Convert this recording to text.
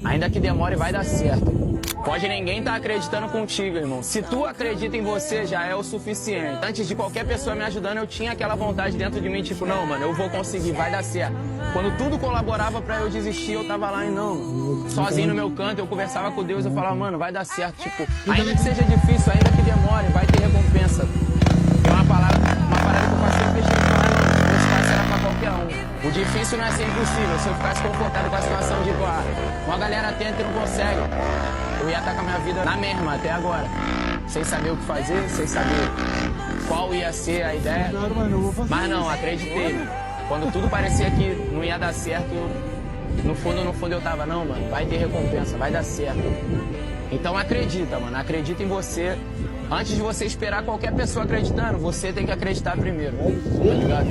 Ainda que demore, vai dar certo. Pode ninguém estar acreditando contigo, irmão. Se tu acredita em você, já é o suficiente. Antes de qualquer pessoa me ajudando, eu tinha aquela vontade dentro de mim, tipo, não, mano, eu vou conseguir, vai dar certo. Quando tudo colaborava pra eu desistir, eu tava lá e não, sozinho no meu canto, eu conversava com Deus, eu falava, mano, vai dar certo. Tipo, ainda que seja difícil, ainda que demore, vai ter recompensa. Tem uma parada que eu passei sempre de falar, mano, esse passo era pra qualquer um. O difícil não é ser impossível. Se eu ficasse confortável com a situação de, uma galera tenta e não consegue, eu ia estar com a minha vida na mesma até agora. Sem saber o que fazer, sem saber qual ia ser a ideia. Mas não, acreditei. Quando tudo parecia que não ia dar certo, no fundo eu tava, não, mano, vai ter recompensa, vai dar certo. Então acredita, mano, acredita em você. Antes de você esperar qualquer pessoa acreditando, você tem que acreditar primeiro, tá ligado?